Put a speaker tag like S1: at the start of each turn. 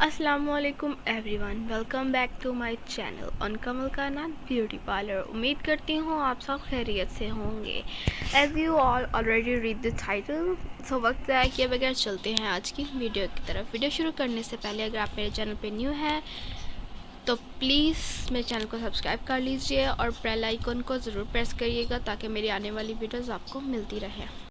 S1: अस्सलामुअलैकुम everyone, welcome back to my channel on Kamal Kainat beauty parlour. उम्मीद करती हूँ आप सब खैरियत से होंगे। As you all already read the title, so वक्त ज़ाया किए बगैर चलते हैं आज की वीडियो की तरफ। वीडियो शुरू करने से पहले अगर आप मेरे चैनल पे न्यू हैं तो प्लीज़ मेरे चैनल को सब्सक्राइब कर लीजिए और बेल आइकन को ज़रूर प्रेस करिएगा ताकि मेरी आने वाली वीडियोज़ आपको मिलती रहे।